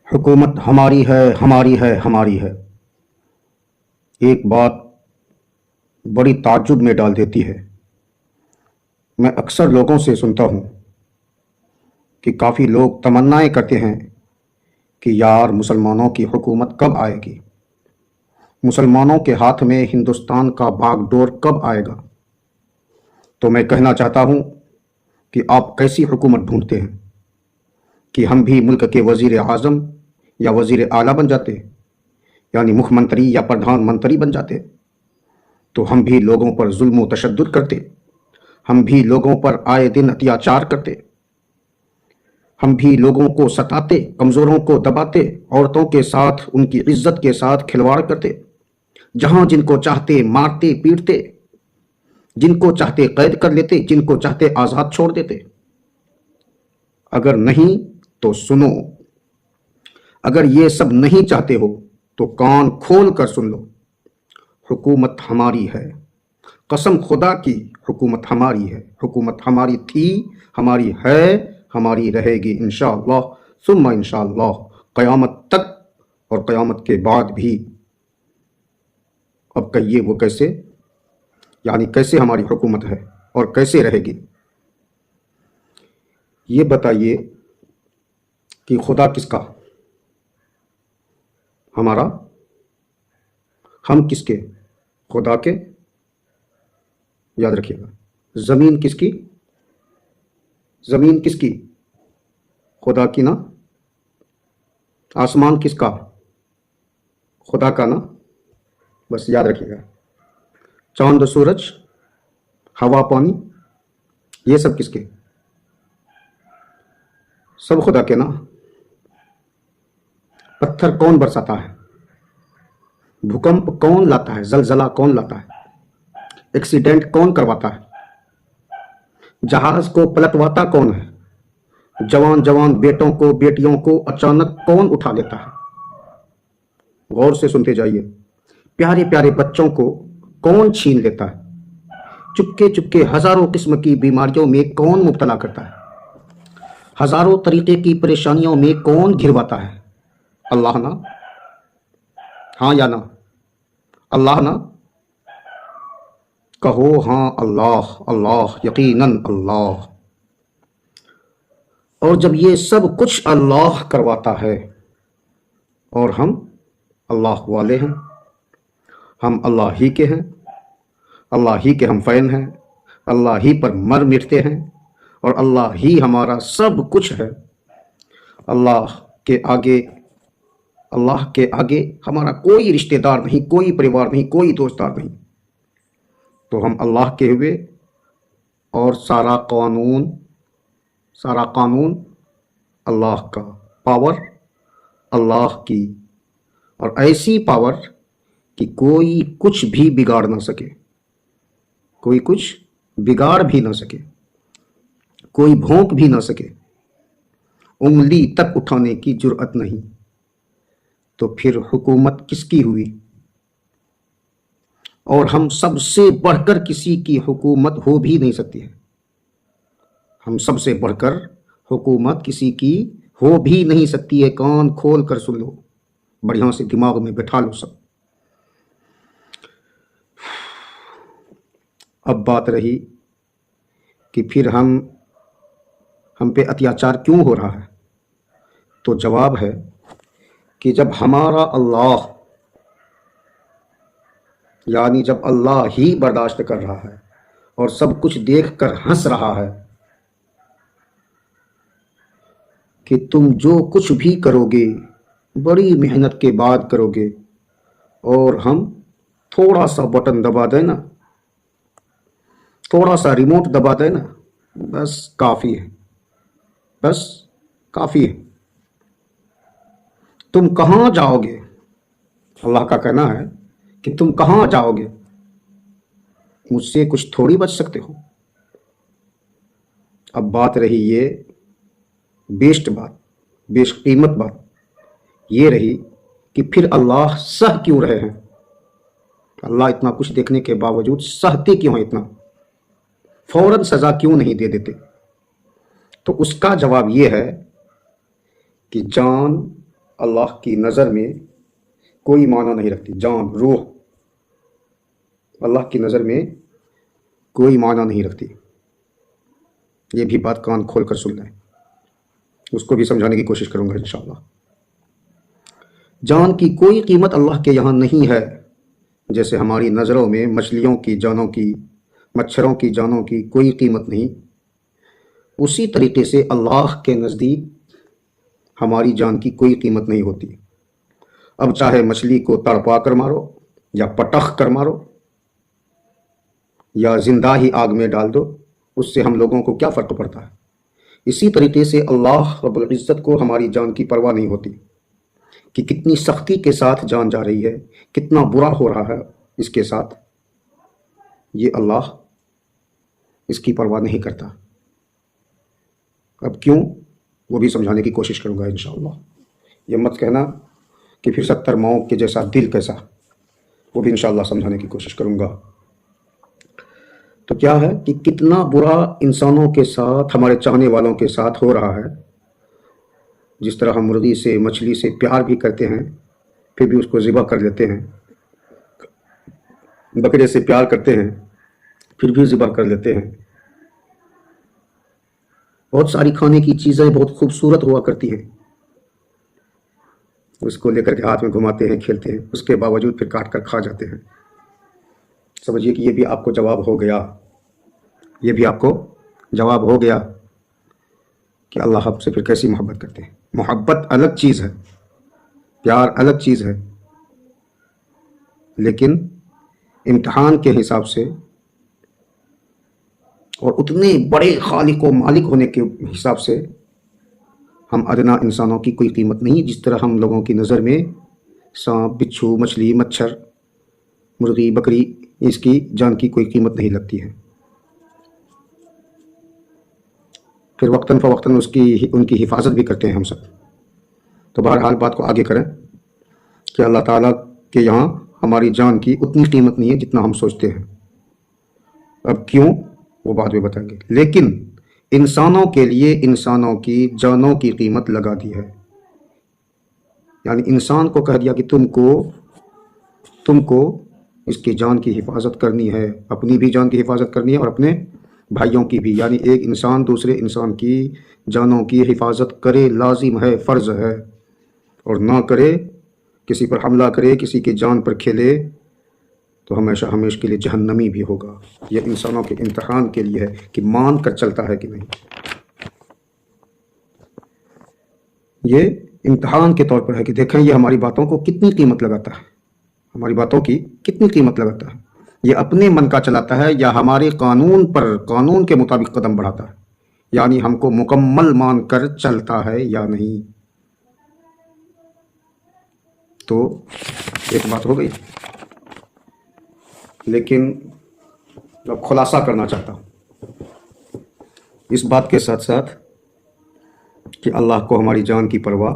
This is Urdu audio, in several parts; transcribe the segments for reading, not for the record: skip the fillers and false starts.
حکومت ہماری ہے، ہماری ہے، ہماری ہے۔ ایک بات بڑی تعجب میں ڈال دیتی ہے۔ میں اکثر لوگوں سے سنتا ہوں کہ کافی لوگ تمنائیں کرتے ہیں کہ یار مسلمانوں کی حکومت کب آئے گی، مسلمانوں کے ہاتھ میں ہندوستان کا باغ ڈور کب آئے گا۔ تو میں کہنا چاہتا ہوں کہ آپ کیسی حکومت ڈھونڈتے ہیں کہ ہم بھی ملک کے وزیر اعظم یا وزیر اعلیٰ بن جاتے، یعنی مکھ منتری یا پردھان منتری بن جاتے، تو ہم بھی لوگوں پر ظلم و تشدد کرتے، ہم بھی لوگوں پر آئے دن اتیاچار کرتے، ہم بھی لوگوں کو ستاتے، کمزوروں کو دباتے، عورتوں کے ساتھ ان کی عزت کے ساتھ کھلواڑ کرتے، جہاں جن کو چاہتے مارتے پیٹتے، جن کو چاہتے قید کر لیتے، جن کو چاہتے آزاد چھوڑ دیتے۔ اگر نہیں تو سنو، اگر یہ سب نہیں چاہتے ہو تو کان کھول کر سن لو۔ حکومت ہماری ہے، قسم خدا کی حکومت ہماری ہے، حکومت ہماری تھی، ہماری ہے، ہماری رہے گی انشاءاللہ ثم انشاءاللہ، قیامت تک اور قیامت کے بعد بھی۔ اب کہیے وہ کیسے، یعنی کیسے ہماری حکومت ہے اور کیسے رہے گی؟ یہ بتائیے کہ خدا کس کا؟ ہمارا؟ ہم کس کے؟ خدا کے؟ یاد رکھیے گا۔ زمین کس کی؟ زمین کس کی؟ خدا کی نا۔ آسمان کس کا؟ خدا کا نا۔ بس یاد رکھیے گا۔ چاند سورج، ہوا پانی، یہ سب کس کے؟ سب خدا کے نا۔ پتھر کون برساتا ہے؟ بھوکمپ کون لاتا ہے؟ زلزلہ کون لاتا ہے؟ ایکسیڈنٹ کون کرواتا ہے؟ جہاز کو پلٹواتا کون ہے؟ جوان جوان بیٹوں کو بیٹیوں کو اچانک کون اٹھا لیتا ہے؟ غور سے سنتے جائیے۔ پیارے پیارے بچوں کو کون چھین لیتا ہے؟ چپکے چپکے ہزاروں قسم کی بیماریوں میں کون مبتلا کرتا ہے؟ ہزاروں طریقے کی پریشانیوں میں کون گھرواتا ہے؟ اللہ نا۔ ہاں یا نا؟ اللہ نا؟ کہو ہاں اللہ، اللہ، یقیناً اللہ۔ اور جب یہ سب کچھ اللہ کرواتا ہے اور ہم اللہ والے ہیں، ہم اللہ ہی کے ہیں، اللہ ہی کے ہم فین ہیں، اللہ ہی پر مر مٹتے ہیں، اور اللہ ہی ہمارا سب کچھ ہے۔ اللہ کے آگے ہمارا کوئی رشتہ دار نہیں، کوئی پریوار نہیں، کوئی دوست دار نہیں۔ تو ہم اللہ کے ہوئے، اور سارا قانون اللہ کا، پاور اللہ کی، اور ایسی پاور کہ کوئی کچھ بھی بگاڑ نہ سکے، کوئی کچھ بگاڑ بھی نہ سکے، کوئی بھونک بھی نہ سکے، انگلی تک اٹھانے کی جرأت نہیں۔ تو پھر حکومت کس کی ہوئی؟ اور ہم سب سے بڑھ کر کسی کی حکومت ہو بھی نہیں سکتی ہے۔ ہم سب سے بڑھ کر حکومت کسی کی ہو بھی نہیں سکتی ہے۔ کان کھول کر سن لو، بڑھیاں سے دماغ میں بٹھا لو سب۔ اب بات رہی کہ پھر ہم پہ اتیاچار کیوں ہو رہا ہے، تو جواب ہے کہ جب ہمارا اللہ، یعنی جب اللہ ہی برداشت کر رہا ہے اور سب کچھ دیکھ کر ہنس رہا ہے کہ تم جو کچھ بھی کرو گے بڑی محنت کے بعد کرو گے، اور ہم تھوڑا سا بٹن دبا دیں نا، تھوڑا سا ریموٹ دبا دیں نا، بس کافی ہے، بس کافی ہے۔ تم کہاں جاؤ گے؟ اللہ کا کہنا ہے کہ تم کہاں جاؤ گے؟ مجھ سے کچھ تھوڑی بچ سکتے ہو۔ اب بات رہی یہ بیسٹ بات، بیش قیمت بات یہ رہی کہ پھر اللہ سہ کیوں رہے ہیں؟ اللہ اتنا کچھ دیکھنے کے باوجود سہتے کیوں ہیں اتنا؟ فوراً سزا کیوں نہیں دے دیتے؟ تو اس کا جواب یہ ہے کہ جان اللہ کی نظر میں کوئی معنی نہیں رکھتی. جان، روح اللہ کی نظر میں کوئی معنی نہیں رکھتی. یہ بھی بات کان کھول کر سن لیں، اس کو بھی سمجھانے کی کوشش کروں گا انشاءاللہ. جان کی کوئی قیمت اللہ کے یہاں نہیں ہے. جیسے ہماری نظروں میں مچھلیوں کی جانوں کی، مچھروں کی جانوں کی کوئی قیمت نہیں، اسی طریقے سے اللہ کے نزدیک ہماری جان کی کوئی قیمت نہیں ہوتی. اب چاہے مچھلی کو تڑپا کر مارو، یا پٹخ کر مارو، یا زندہ ہی آگ میں ڈال دو، اس سے ہم لوگوں کو کیا فرق پڑتا ہے؟ اسی طریقے سے اللہ رب العزت کو ہماری جان کی پرواہ نہیں ہوتی کہ کتنی سختی کے ساتھ جان جا رہی ہے، کتنا برا ہو رہا ہے اس کے ساتھ. یہ اللہ اس کی پرواہ نہیں کرتا. اب کیوں، وہ بھی سمجھانے کی کوشش کروں گا انشاءاللہ. یہ مت کہنا کہ پھر 70 ماؤں کے جیسا دل کیسا، وہ بھی انشاءاللہ سمجھانے کی کوشش کروں گا. تو کیا ہے کہ کتنا برا انسانوں کے ساتھ، ہمارے چاہنے والوں کے ساتھ ہو رہا ہے. جس طرح ہم مرغی سے، مچھلی سے پیار بھی کرتے ہیں، پھر بھی اس کو ذبح کر لیتے ہیں. بکرے سے پیار کرتے ہیں، پھر بھی ذبح کر لیتے ہیں. بہت ساری کھانے کی چیزیں بہت خوبصورت ہوا کرتی ہیں، اس کو لے کر کے ہاتھ میں گھماتے ہیں، کھیلتے ہیں، اس کے باوجود پھر کاٹ کر کھا جاتے ہیں. سمجھیے کہ یہ بھی آپ کو جواب ہو گیا، یہ بھی آپ کو جواب ہو گیا کہ اللہ ہم سے پھر کیسی محبت کرتے ہیں. محبت الگ چیز ہے، پیار الگ چیز ہے، لیکن امتحان کے حساب سے اور اتنے بڑے خالق و مالک ہونے کے حساب سے ہم ادنا انسانوں کی کوئی قیمت نہیں. جس طرح ہم لوگوں کی نظر میں سانپ، بچھو، مچھلی، مچھر، مرغی، بکری، اس کی جان کی کوئی قیمت نہیں لگتی ہے. پھر وقتاً فوقتاً ان کی حفاظت بھی کرتے ہیں ہم سب. تو بہرحال بات کو آگے کریں کہ اللہ تعالیٰ کے یہاں ہماری جان کی اتنی قیمت نہیں ہے جتنا ہم سوچتے ہیں. اب کیوں، وہ بعد میں بتائیں گے. لیکن انسانوں کے لیے انسانوں کی جانوں کی قیمت لگا دی ہے. یعنی انسان کو کہہ دیا کہ تم کو اس کی جان کی حفاظت کرنی ہے، اپنی بھی جان کی حفاظت کرنی ہے اور اپنے بھائیوں کی بھی. یعنی ایک انسان دوسرے انسان کی جانوں کی حفاظت کرے، لازم ہے، فرض ہے. اور نہ کرے، کسی پر حملہ کرے، کسی کی جان پر کھیلے، تو ہمیشہ ہمیشہ کے لیے جہنمی بھی ہوگا. یہ انسانوں کے امتحان کے لیے ہے کہ مان کر چلتا ہے کہ نہیں. یہ امتحان کے طور پر ہے کہ دیکھیں یہ ہماری باتوں کو کتنی قیمت لگاتا ہے، ہماری باتوں کی کتنی قیمت لگاتا ہے. یہ اپنے من کا چلاتا ہے یا ہمارے قانون کے مطابق قدم بڑھاتا ہے. یعنی ہم کو مکمل مان کر چلتا ہے یا نہیں. تو ایک بات ہو گئی. لیکن اب خلاصہ کرنا چاہتا ہوں اس بات کے ساتھ ساتھ کہ اللہ کو ہماری جان کی پرواہ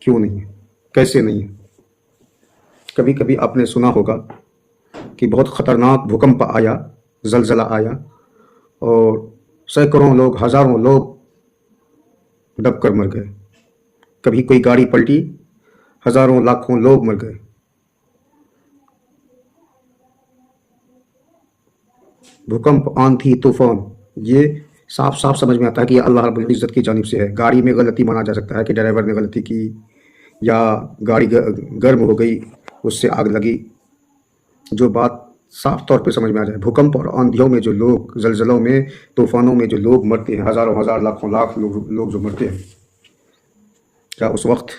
کیوں نہیں ہے، کیسے نہیں ہے. کبھی کبھی آپ نے سنا ہوگا کہ بہت خطرناک بھوکمپ آیا، زلزلہ آیا، اور سینکڑوں لوگ، ہزاروں لوگ دب کر مر گئے. کبھی کوئی گاڑی پلٹی، ہزاروں لاکھوں لوگ مر گئے. بھوکمپ، آندھی، طوفان، یہ صاف صاف سمجھ میں آتا ہے کہ یہ اللہ رب العزت کی جانب سے ہے. گاڑی میں غلطی مانا جا سکتا ہے کہ ڈرائیور نے غلطی کی، یا گاڑی گرم ہو گئی، اس سے آگ لگی. جو بات صاف طور پہ سمجھ میں آ جائے، بھوکمپ اور آندھیوں میں جو لوگ، زلزلوں میں، طوفانوں میں جو لوگ مرتے ہیں، ہزاروں ہزار، لاکھوں لاکھ لوگ جو مرتے ہیں، کیا اس وقت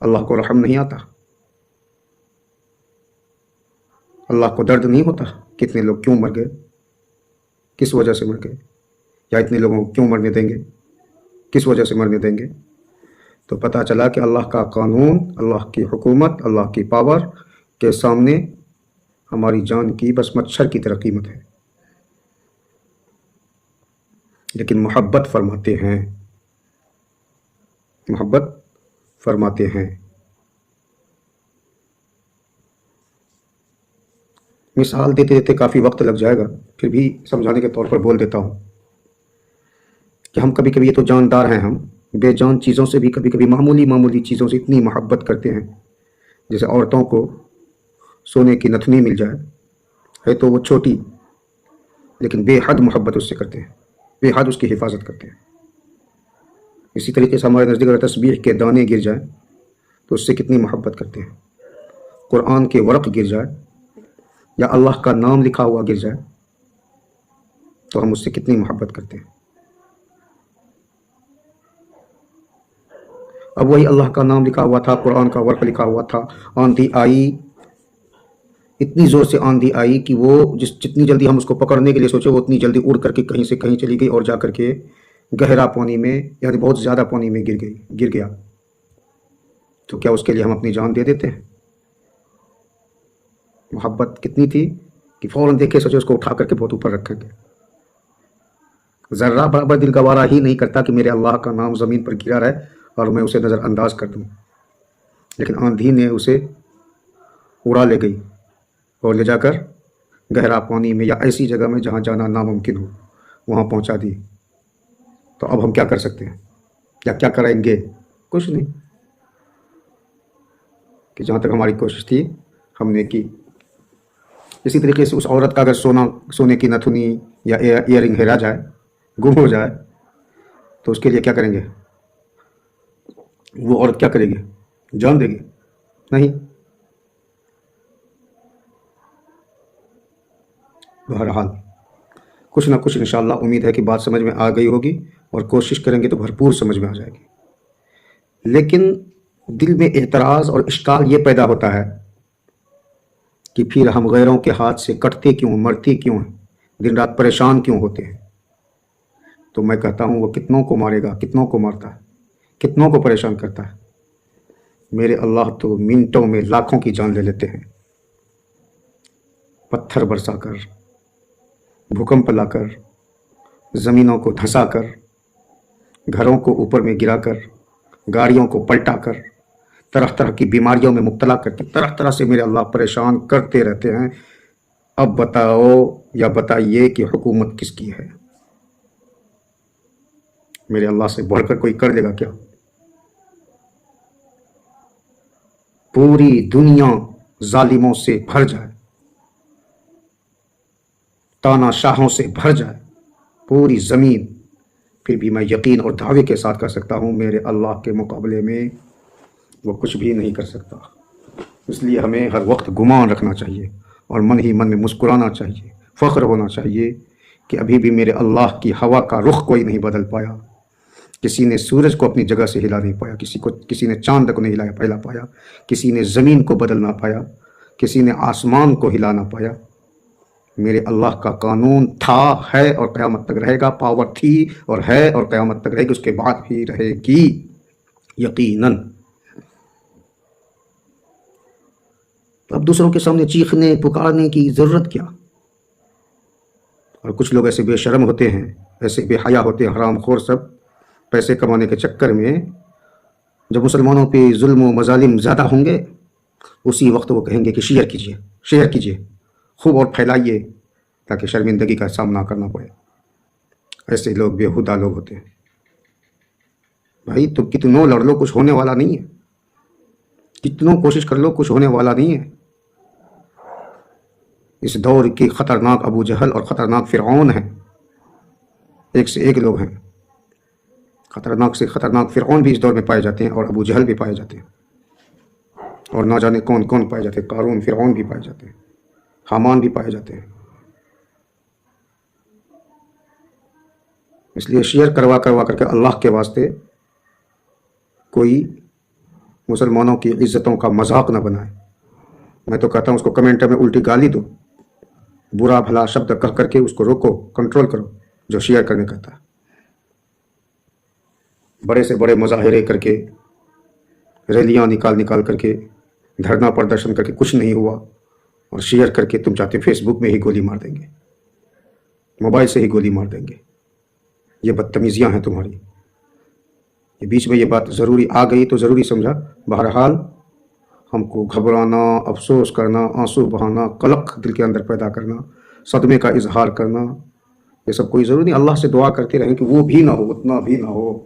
اللہ کو رحم نہیں آتا؟ اللہ کو درد نہیں ہوتا؟ کتنے لوگ کیوں مر گئے، کس وجہ سے مر گئے، یا اتنے لوگوں کو کیوں مرنے دیں گے، کس وجہ سے مرنے دیں گے؟ تو پتہ چلا کہ اللہ کا قانون، اللہ کی حکومت، اللہ کی پاور کے سامنے ہماری جان کی بس مچھر کی طرح قیمت ہے. لیکن محبت فرماتے ہیں. مثال دیتے دیتے کافی وقت لگ جائے گا، پھر بھی سمجھانے کے طور پر بول دیتا ہوں کہ ہم کبھی کبھی، یہ تو جاندار ہیں ہم، بے جان چیزوں سے بھی کبھی کبھی معمولی معمولی چیزوں سے اتنی محبت کرتے ہیں، جیسے عورتوں کو سونے کی نتھنی مل جائے، ہے تو وہ چھوٹی، لیکن بے حد محبت اس سے کرتے ہیں، بے حد اس کی حفاظت کرتے ہیں۔ اسی طریقے سے ہمارے نزدیک اگر تسبیح کے دانے گر جائیں تو اس سے کتنی محبت کرتے ہیں۔ قرآن کے ورق گر جائے یا اللہ کا نام لکھا ہوا گر جائے تو ہم اس سے کتنی محبت کرتے ہیں۔ اب وہی اللہ کا نام لکھا ہوا تھا، قرآن کا ورق لکھا ہوا تھا، آندھی آئی، اتنی زور سے آندھی آئی کہ وہ جتنی جلدی ہم اس کو پکڑنے کے لیے سوچے وہ اتنی جلدی اڑ کر کے کہیں سے کہیں چلی گئی اور جا کر کے گہرا پانی میں، یعنی بہت زیادہ پانی میں گر گیا۔ تو کیا اس کے لیے ہم اپنی جان دے دیتے ہیں؟ محبت کتنی تھی کہ فوراً دیکھے سوچے اس کو اٹھا کر کے بہت اوپر رکھیں گے۔ ذرہ برابر دل گوارا ہی نہیں کرتا کہ میرے اللہ کا نام زمین پر گرا رہے اور میں اسے نظر انداز کر دوں، لیکن آندھی نے اسے اڑا لے گئی اور لے جا کر گہرا پانی میں یا ایسی جگہ میں جہاں جانا ناممکن ہو وہاں پہنچا دی۔ تو اب ہم کیا کر سکتے ہیں یا کیا کریں گے؟ کچھ نہیں، کہ جہاں تک ہماری کوشش تھی ہم نے کی۔ اسی طریقے سے اس عورت کا اگر سونے کی نتھنی یا ایئر رنگ ہیرا جائے، گم ہو جائے، تو اس کے لیے کیا کریں گے؟ وہ عورت کیا کرے گی؟ جان دے گی؟ نہیں۔ بہرحال کچھ نہ کچھ انشاءاللہ امید ہے کہ بات سمجھ میں آ گئی ہوگی، اور کوشش کریں گے تو بھرپور سمجھ میں آ جائے گی۔ لیکن دل میں اعتراض اور اشکال یہ پیدا ہوتا ہے کہ پھر ہم غیروں کے ہاتھ سے کٹتے کیوں، مرتے کیوں ہیں، دن رات پریشان کیوں ہوتے ہیں؟ تو میں کہتا ہوں وہ کتنوں کو مارے گا، کتنوں کو مارتا ہے، کتنوں کو پریشان کرتا ہے۔ میرے اللہ تو منٹوں میں لاکھوں کی جان لے لیتے ہیں، پتھر برسا کر، بھوکمپ لا کر، زمینوں کو دھسا کر، گھروں کو اوپر میں گرا کر، گاڑیوں کو پلٹا کر، طرح طرح کی بیماریوں میں مبتلا کرتے، طرح طرح سے میرے اللہ پریشان کرتے رہتے ہیں۔ اب بتاؤ یا بتائیے کہ حکومت کس کی ہے؟ میرے اللہ سے بڑھ کر کوئی کر لے گا کیا؟ پوری دنیا ظالموں سے بھر جائے، تانا شاہوں سے بھر جائے، پوری زمین، پھر بھی میں یقین اور دعوے کے ساتھ کر سکتا ہوں میرے اللہ کے مقابلے میں وہ کچھ بھی نہیں کر سکتا۔ اس لیے ہمیں ہر وقت گمان رکھنا چاہیے اور من ہی من میں مسکرانا چاہیے، فخر ہونا چاہیے کہ ابھی بھی میرے اللہ کی ہوا کا رخ کوئی نہیں بدل پایا، کسی نے سورج کو اپنی جگہ سے ہلا نہیں پایا، کسی نے چاند کو نہیں ہلا پایا، کسی نے زمین کو بدل نہ پایا، کسی نے آسمان کو ہلا نہ پایا۔ میرے اللہ کا قانون تھا، ہے اور قیامت تک رہے گا، پاور تھی اور ہے اور قیامت تک رہے گی، اس کے بعد بھی رہے گی یقیناً۔ اب دوسروں کے سامنے چیخنے پکارنے کی ضرورت کیا؟ اور کچھ لوگ ایسے بے شرم ہوتے ہیں، ایسے بے حیا ہوتے ہیں، حرام خور سب، پیسے کمانے کے چکر میں جب مسلمانوں پہ ظلم و مظالم زیادہ ہوں گے اسی وقت وہ کہیں گے کہ شیئر کیجئے خوب اور پھیلائیے تاکہ شرمندگی کا سامنا کرنا پڑے۔ ایسے لوگ بےہودہ لوگ ہوتے ہیں۔ بھائی تو کتنوں لڑ لو کچھ ہونے والا نہیں ہے، کتنوں کوشش کر لو کچھ ہونے والا نہیں ہے۔ اس دور کے خطرناک ابو جہل اور خطرناک فرعون ہیں، ایک سے ایک لوگ ہیں۔ خطرناک سے خطرناک فرعون بھی اس دور میں پائے جاتے ہیں اور ابو جہل بھی پائے جاتے ہیں، اور نہ جانے کون کون پائے جاتے ہیں، قارون فرعون بھی پائے جاتے ہیں، حامان بھی پائے جاتے ہیں۔ اس لیے شیئر کروا کر کے اللہ کے واسطے کوئی مسلمانوں کی عزتوں کا مذاق نہ بنائے۔ میں تو کہتا ہوں اس کو کمنٹ میں الٹی گالی دو، برا بھلا شبد کہہ کر کے اس کو روکو، کنٹرول کرو جو شیئر کرنے کہتا ہے۔ بڑے سے بڑے مظاہرے کر کے، ریلیاں نکال کر کے، دھرنا پردرشن کر کے کچھ نہیں ہوا، اور شیئر کر کے تم چاہتے فیس بک میں ہی گولی مار دیں گے، موبائل سے ہی گولی مار دیں گے۔ یہ بدتمیزیاں ہیں تمہاری۔ یہ بیچ میں یہ بات ضروری آ گئی تو ضروری سمجھا۔ بہرحال ہم کو گھبرانا، افسوس کرنا، آنسو بہانا، قلق دل کے اندر پیدا کرنا، صدمے کا اظہار کرنا، یہ سب کوئی ضروری نہیں۔ اللہ سے دعا کرتے رہیں کہ وہ بھی نہ ہو، اتنا بھی نہ ہو۔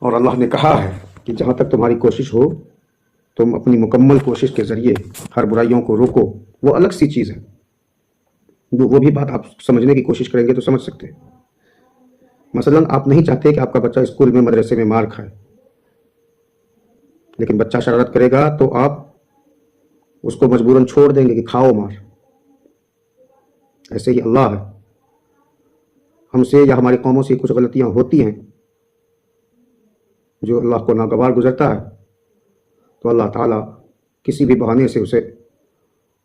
اور اللہ نے کہا ہے کہ جہاں تک تمہاری کوشش ہو تم اپنی مکمل کوشش کے ذریعے ہر برائیوں کو روکو، وہ الگ سی چیز ہے، وہ بھی بات آپ سمجھنے کی کوشش کریں گے تو سمجھ سکتے ہیں۔ مثلا آپ نہیں چاہتے کہ آپ کا بچہ اسکول میں مدرسے میں مار کھائے، لیکن بچہ شرارت کرے گا تو آپ اس کو مجبوراً چھوڑ دیں گے کہ کھاؤ مار۔ ایسے ہی اللہ ہے، ہم سے یا ہماری قوموں سے کچھ غلطیاں ہوتی ہیں جو اللہ کو ناگوار گزرتا ہے، تو اللہ تعالیٰ کسی بھی بہانے سے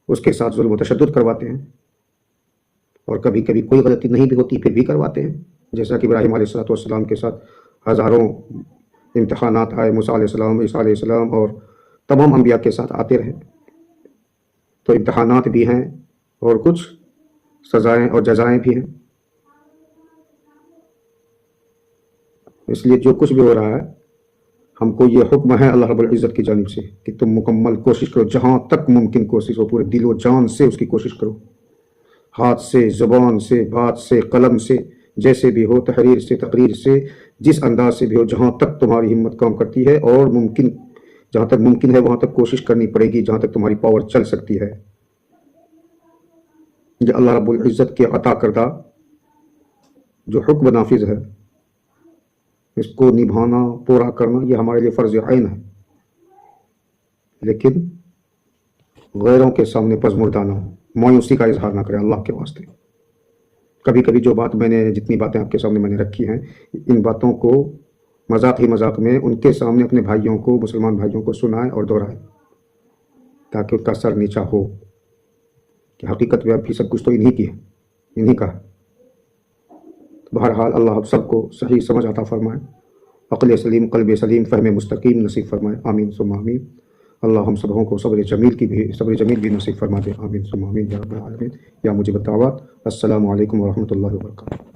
اس کے ساتھ ظلم و تشدد کرواتے ہیں، اور کبھی کبھی کوئی غلطی نہیں بھی ہوتی پھر بھی کرواتے ہیں، جیسا کہ ابراہیم علیہ السلام کے ساتھ ہزاروں امتحانات آئے، موسیٰ علیہ السلام، عیسیٰ علیہ السلام اور تمام انبیاء کے ساتھ آتے رہے۔ تو امتحانات بھی ہیں اور کچھ سزائیں اور جزائیں بھی ہیں۔ اس لیے جو کچھ بھی ہو رہا ہے ہم کو یہ حکم ہے اللہ رب العزت کی جانب سے کہ تم مکمل کوشش کرو، جہاں تک ممکن کوشش ہو، پورے دل و جان سے اس کی کوشش کرو، ہاتھ سے، زبان سے، بات سے، قلم سے، جیسے بھی ہو، تحریر سے، تقریر سے، جس انداز سے بھی ہو، جہاں تک تمہاری ہمت کام کرتی ہے، اور جہاں تک ممکن ہے وہاں تک کوشش کرنی پڑے گی، جہاں تک تمہاری پاور چل سکتی ہے۔ یہ اللہ رب العزت کے عطا کردہ جو حکم نافذ ہے، اس کو نبھانا، پورا کرنا، یہ ہمارے لیے فرض عین ہے، لیکن غیروں کے سامنے پزمردانہ مایوسی کا اظہار نہ کریں اللہ کے واسطے۔ کبھی کبھی جتنی باتیں آپ کے سامنے میں نے رکھی ہیں، ان باتوں کو مذاق ہی مذاق میں ان کے سامنے اپنے بھائیوں کو، مسلمان بھائیوں کو سنائیں اور دہرائیں، تاکہ ان کا سر نیچا ہو کہ حقیقت میں ابھی سب کچھ تو انہی کی ہے، انہی کا ہے۔ بہرحال اللہ آپ سب کو صحیح سمجھ عطا فرمائے، عقل سلیم، قلب سلیم، فہم مستقیم نصیب فرمائے، آمین ثم آمین۔ اللہ ہم سبوں کو صبر جمیل بھی نصیب فرما دے، آمین ثم آمین یا رب العالمین یا مجیب الدعوات۔ السلام علیکم ورحمۃ اللہ وبرکاتہ۔